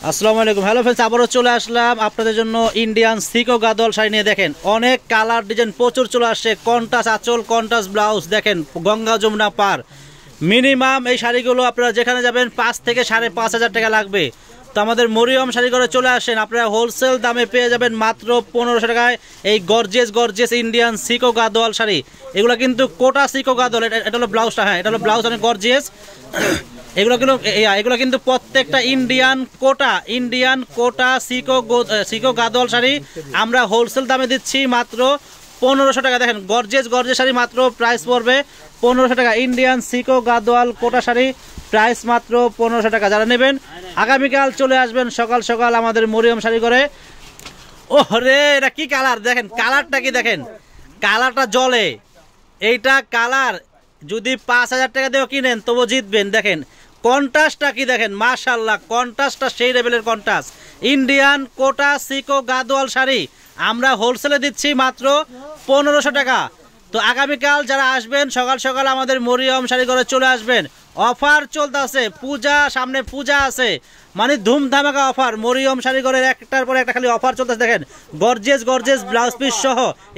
আসসালামু আলাইকুম। Hello friends, আবারও চলে আসলাম আপনাদের জন্য ইন্ডিয়ান সিকো গাদোয়াল শাড়ি নিয়ে। দেখেন অনেক কালার ডিজাইন প্রচুর চলে আসছে। কন্ট্রাস্ট আঁচল, কন্ট্রাস্ট ব্লাউজ, দেখেন গঙ্গা যমুনা পার। মিনিমাম এই শাড়িগুলো আপনারা যেখানে যাবেন 5 থেকে 5,500 টাকা লাগবে। তো আমাদের মরিয়ম শাড়ি করে চলে আসেন, আপনারা হোলসেল দামে পেয়ে যাবেন মাত্র 1500 টাকায় এই গর্জিয়াস ইন্ডিয়ান সিকো গাদোয়াল শাড়ি। এগুলো কিন্তু কোটা সিকো গাদোয়াল, এটা হলো ব্লাউজটা। হ্যাঁ, এটা হলো ব্লাউজ, অনেক গর্জিয়াস। এগুলো কিন্তু প্রত্যেকটা ইন্ডিয়ান কোটা সিকো গাদোয়াল শাড়ি আমরা হোলসেল দামে দিচ্ছি মাত্র 1500 টাকা। দেখেন গর্জিয়াস শাড়ি, মাত্র প্রাইস পড়বে 1500 টাকা। ইন্ডিয়ান সিকো গাদোয়াল কোটা শাড়ি প্রাইস মাত্র 1500 টাকা। যারা নেবেন আগামীকাল চলে আসবেন সকাল সকাল আমাদের মরিয়ম শাড়ি করে। ও রে, এটা কি কালার দেখেন, কালারটা কি দেখেন, কালারটা জ্বলে। এইটা কালার যদি 5000 টাকা দিয়েও কিনেন তবু জিতবেন। দেখেন কন্ট্রাস্টটা কি দেখেন, মাশাআল্লাহ, কন্ট্রাস্টটা সেই লেভেলের কন্ট্রাস্ট। ইন্ডিয়ান কোটা সিকো গাদোয়াল শাড়ি আমরা হোলসেলে দিচ্ছি মাত্র 1500 টাকা। তো আগামীকাল যারা আসবেন সকাল সকাল আমাদের মরিয়ম শাড়ি করে চলে আসবেন। অফার চলতেছে, সামনে পূজা আছে, মানে ধুমধামাকা অফার। মরিয়ম শাড়ি করে একটার পর একটা খালি অফার চলতেছে। দেখেন গর্জিয়াস ব্লাউজ পিস সহ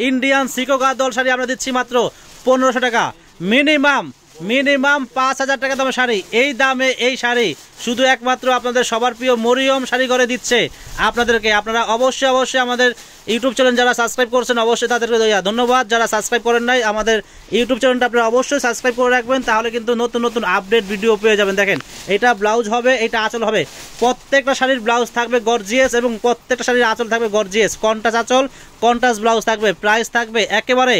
ইন্ডিয়ান সিকো গাদোয়াল শাড়ি আমরা দিচ্ছি মাত্র 1500 টাকা। মিনিমাম 5000 টাকা দামের শাড়ি, এই দামে এই শাড়ি শুধু একমাত্র আপনাদের সবার প্রিয় মরিয়ম শাড়ি করে দিচ্ছে আপনাদেরকে। আপনারা অবশ্যই আমাদের ইউটিউব চ্যানেল যারা সাবস্ক্রাইব করছেন অবশ্যই তাদেরকে ধন্যবাদ। যারা সাবস্ক্রাইব করেন নাই আমাদের ইউটিউব চ্যানেলটা আপনারা অবশ্যই সাবস্ক্রাইব করে রাখবেন, তাহলে কিন্তু নতুন আপডেট ভিডিও পেয়ে যাবেন। দেখেন এটা ব্লাউজ হবে, এটা আঁচল হবে। প্রত্যেকটা শাড়ির ব্লাউজ থাকবে গর্জিয়াস এবং প্রত্যেকটা শাড়ির আঁচল থাকবে গর্জিয়াস। কন্ট্রাস্ট আঁচল, কন্ট্রাস্ট ব্লাউজ থাকবে। প্রাইস থাকবে একেবারে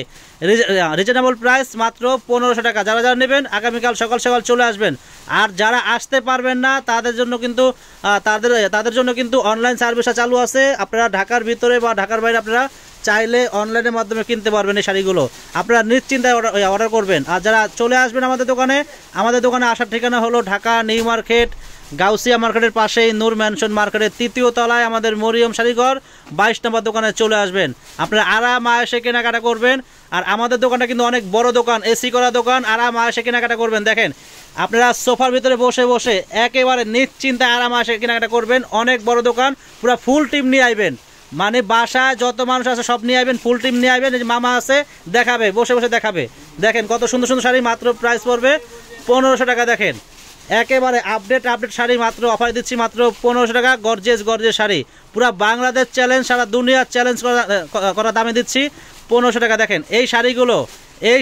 রিজনেবল প্রাইস, মাত্র 1500 টাকা। যারা নেবেন আগামীকাল সকাল সকাল চলে আসবেন। আর যারা আসতে পারবেন না তাদের জন্য কিন্তু অনলাইন সার্ভিসটা চালু আছে। আপনারা ঢাকার ভিতরে বা ঢাকার বাইরে আপনারা চাইলে অনলাইনের মাধ্যমে কিনতে পারবেন এই শাড়িগুলো। আপনারা নিশ্চিন্তায় অর্ডার করবেন। আর যারা চলে আসবেন আমাদের দোকানে আসার ঠিকানা হলো ঢাকা নিউ মার্কেট, গাউসিয়া মার্কেটের পাশেই নূর ম্যানশন মার্কেটের 3য় তলায় আমাদের মরিয়ম শাড়িঘর 22 নম্বর দোকানে চলে আসবেন। আপনারা আরাম আয়েসে কেনাকাটা করবেন। আর আমাদের দোকানটা কিন্তু অনেক বড় দোকান, এসি করা দোকান, আরাম আয়েসে কেনাকাটা করবেন। দেখেন আপনারা সোফার ভিতরে বসে একেবারে নিশ্চিন্তায় আরাম আয়েসে কেনাকাটা করবেন। অনেক বড় দোকান, পুরো ফুল টিম নিয়ে আইবেন, মানে বাসায় যত মানুষ আছে সব নিয়ে আইবেন, ফুল টিম নিয়ে আইবেন। মামা আছে, দেখাবে, বসে দেখাবে। দেখেন কত সুন্দর শাড়ি, মাত্র প্রাইস পড়বে 1500 টাকা। দেখেন একেবারে আপডেট শাড়ি মাত্র অফার দিচ্ছি মাত্র 1500 টাকা। গর্জিয়াস শাড়ি, পুরা বাংলাদেশ চ্যালেঞ্জ, সারা দুনিয়ার চ্যালেঞ্জ করা দামে দিচ্ছি 1500 টাকা। দেখেন এই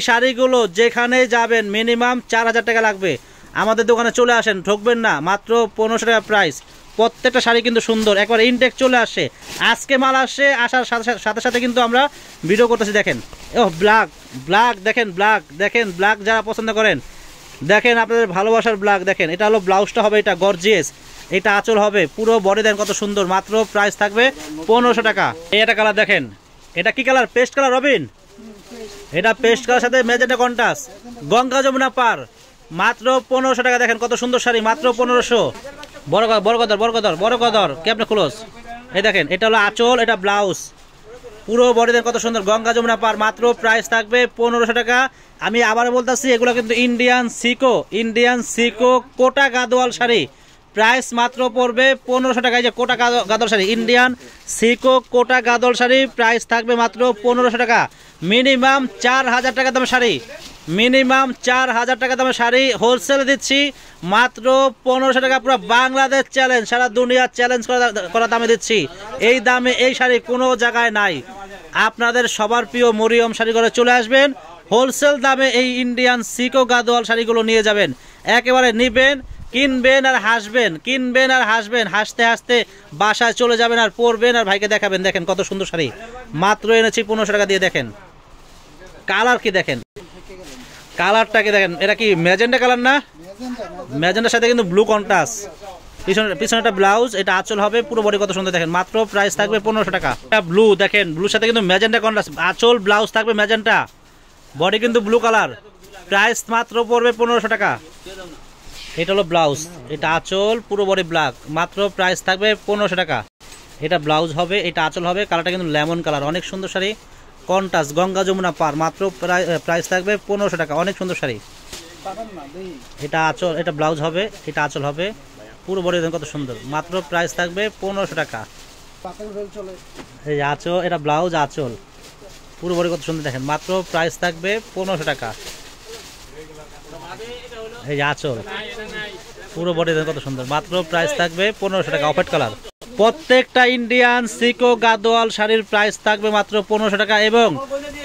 শাড়িগুলো যেখানে যাবেন মিনিমাম 4000 টাকা লাগবে। আমাদের দোকানে চলে আসেন, ঠকবেন না, মাত্র 1500 টাকা প্রাইস। প্রত্যেকটা শাড়ি কিন্তু সুন্দর, একবার ইনটেক চলে আসে। আজকে মাল আসছে, আসার সাথে কিন্তু আমরা ভিডিও করতেছি। দেখেন ও ব্ল্যাক দেখেন ব্ল্যাক যারা পছন্দ করেন, দেখেন আপনাদের ভালোবাসার ব্ল্যাক। দেখেন এটা হলো ব্লাউজটা হবে, এটা গর্জিয়াস, এটা আঁচল হবে, পুরো বডি দেন কত সুন্দর। মাত্র প্রাইস থাকবে 1500 টাকা। এটা কালার দেখেন, এটা কি কালার, পেস্ট কালার রবিন, এটা পেস্ট কালার সাথে ম্যাজেন্টা কন্ট্রাস্ট, গঙ্গা যমুনা পার, মাত্র 1500 টাকা। দেখেন কত সুন্দর শাড়ি, মাত্র 1500। বড় কদর কেমনে ক্লোজ। এই দেখেন এটা হলো আঁচল, এটা ব্লাউজ, পুরো বডি দেন কত সুন্দর, গঙ্গা যমুনা পার। মাত্র প্রাইস থাকবে 1500 টাকা। আমি আবার বলতেছি, এগুলো কিন্তু ইন্ডিয়ান সিকো কোটা গাদোয়াল শাড়ি। প্রাইস মাত্র পড়বে 1500 টাকা। এই যে কোটা গাদোয়াল শাড়ি, ইন্ডিয়ান সিকো কোটা গাদোয়াল শাড়ি, প্রাইস থাকবে মাত্র 1500 টাকা। মিনিমাম 4000 টাকা দামের শাড়ি, হোলসেল দিচ্ছি মাত্র 1500 টাকা। পুরো বাংলাদেশ চ্যালেঞ্জ, সারা দুনিয়ার চ্যালেঞ্জ করা দামে দিচ্ছি। এই দামে এই শাড়ি কোনো জায়গায় নাই। আপনাদের সবার প্রিয় মরিয়ম শাড়ি করে চলে আসবেন, হোলসেল দামে এই ইন্ডিয়ান সিকো গাদোয়াল শাড়িগুলো নিয়ে যাবেন। একেবারে নিবেন, কিনবেন আর হাসবেন, হাসতে বাসায় চলে যাবেন আর পরবেন আর ভাইকে দেখাবেন। দেখেন কত সুন্দর শাড়ি, মাত্র এনেছি 1500 টাকা দিয়ে। দেখেন কালার কি দেখেন, কালারটা কি দেখেন, এটা কি ম্যাজেন্টা কালার না? ম্যাজেন্টার সাথে কিন্তু ব্লু কন্ট্রাস্ট, পিছনে একটা ব্লাউজ, এটা আঁচল হবে, পুরো বডি কত সুন্দর। দেখেন মাত্র প্রাইস থাকবে 1500 টাকা। এটা ব্লু, দেখেন ব্লুর সাথে কিন্তু ম্যাজেন্টা কন্ট্রাস্ট, আঁচল ব্লাউজ থাকবে ম্যাজেন্টা, বডি কিন্তু ব্লু কালার। প্রাইস মাত্র পড়বে 1500 টাকা। এটা হলো ব্লাউজ, এটা আঁচল, পুরো বডি ব্ল্যাক, মাত্র প্রাইস থাকবে 1500 টাকা। এটা ব্লাউজ হবে, এটা আঁচল হবে, কালারটা কিন্তু লেমন কালার, অনেক সুন্দর শাড়ি, কন্ট্রাস্ট, গঙ্গা যমুনা পার। মাত্র প্রাইস থাকবে 1500 টাকা। অনেক সুন্দর শাড়ি। এটা আঁচল, এটা ব্লাউজ হবে, এটা আঁচল হবে, পুরো বডি দেখেন কত সুন্দর, মাত্র প্রাইস থাকবে 1500 টাকা। এই আঁচল, এটা ব্লাউজ আঁচল, পুরো বডি কত সুন্দর দেখেন, মাত্র প্রাইস থাকবে 1500 টাকা। এই আঁচল, পুরো বডি দেখেন কত সুন্দর, মাত্র প্রাইস থাকবে 1500 টাকা। অফ হোয়াইট কালার, প্রত্যেকটা ইন্ডিয়ান সিকো গাদোয়াল শাড়ির প্রাইস থাকবে মাত্র 1500 টাকা। এবং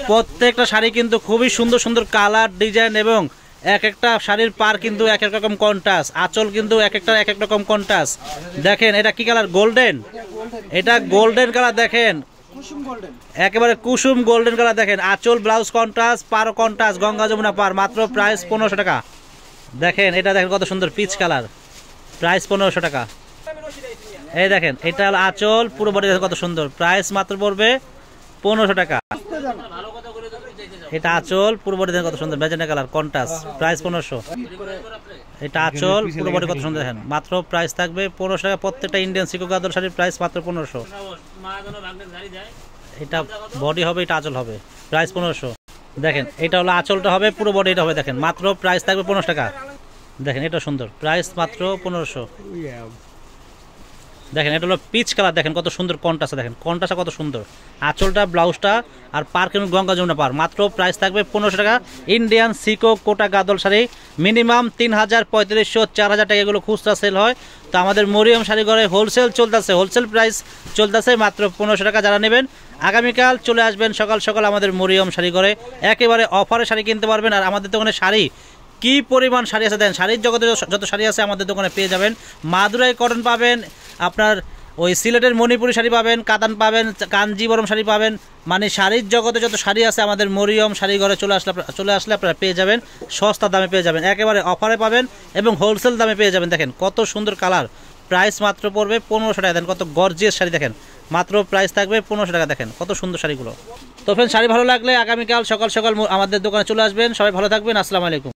প্রত্যেকটা শাড়ি কিন্তু খুবই সুন্দর সুন্দর কালার, ডিজাইন এবং এক একটা শাড়ির পার কিন্তু এক এক রকম কন্ট্রাস্ট, আঁচল কিন্তু এক একটা এক এক রকম কন্ট্রাস্ট। দেখেন এটা কি কালার, গোল্ডেন, এটা গোল্ডেন কালার দেখেন, একেবারে কুসুম গোল্ডেন কালার দেখেন। আঁচল ব্লাউজ কন্ট্রাস্ট, পার কন্ট্রাস্ট, গঙ্গা যমুনা পার, মাত্র প্রাইস 1500 টাকা। দেখেন এটা দেখেন কত সুন্দর পিচ কালার, প্রাইস 1500 টাকা। এই দেখেন এটা হলো আঁচল, পুরো বডি দেখেন কত সুন্দর, প্রাইস মাত্র পড়বে 1500 টাকা। এটা আঁচল, পুরো বডি দেখেন কত সুন্দর, ম্যাজেন্টা কালার কন্ট্রাস্ট, প্রাইস 1500। এটা আঁচল, পুরো বডি কত সুন্দর দেখেন, মাত্র প্রাইস থাকবে 1500 টাকা। প্রত্যেকটা ইন্ডিয়ান সিকো গাদোয়াল শাড়ির প্রাইস মাত্র 1500। এটা বডি হবে, এটা আঁচল হবে, প্রাইস 1500। দেখেন এটা হলো আঁচলটা হবে, পুরো বডি এটা হবে, দেখেন মাত্র প্রাইস থাকবে 1500 টাকা। দেখেন এটা সুন্দর, প্রাইস মাত্র 1500। দেখেন এটা হলো পিচ কালার, দেখেন কত সুন্দর কন্ট্রাস্ট, দেখেন কন্ট্রাস্টটা কত সুন্দর, আঁচলটা ব্লাউজটা আর পার কিন্তু গঙ্গা যমুনা পার, মাত্র প্রাইস থাকবে 1500 টাকা। ইন্ডিয়ান সিকো কোটা গাদোয়াল শাড়ি মিনিমাম 3000, 3500, 4000 টাকা এগুলো খুচরা সেল হয়। তো আমাদের মরিয়ম শাড়ি ঘরে হোলসেল চলতেছে, হোলসেল প্রাইস চলতেছে মাত্র 1500 টাকা। যারা নেবেন আগামীকাল চলে আসবেন সকাল সকাল আমাদের মরিয়ম শাড়ি ঘরে, একেবারে অফারে শাড়ি কিনতে পারবেন। আর আমাদের দোকানে শাড়ি কি পরিমাণ শাড়ি আছে, দেন শাড়ির জগতে যত শাড়ি আছে আমাদের দোকানে পেয়ে যাবেন। মাদুরাই কটন পাবেন, আপনার ওই সিলেটের মণিপুরি শাড়ি পাবেন, কাতান পাবেন, কাঞ্জিবরম শাড়ি পাবেন, মানে শাড়ির জগতে যত শাড়ি আছে আমাদের মরিয়ম শাড়ি ঘরে চলে আসলে আপনারা পেয়ে যাবেন, সস্তা দামে পেয়ে যাবেন, একেবারে অফারে পাবেন এবং হোলসেল দামে পেয়ে যাবেন। দেখেন কত সুন্দর কালার, প্রাইস মাত্র পড়বে 1500 টাকা। দেন কত গর্জিয়াস শাড়ি, দেখেন মাত্র প্রাইস থাকবে 1500 টাকা। দেখেন কত সুন্দর শাড়িগুলো। তো ফ্রেন্ড শাড়ি ভালো লাগলে আগামীকাল সকাল সকাল আমাদের দোকানে চলে আসবেন। সবাই ভালো থাকবেন, আসসালামু আলাইকুম।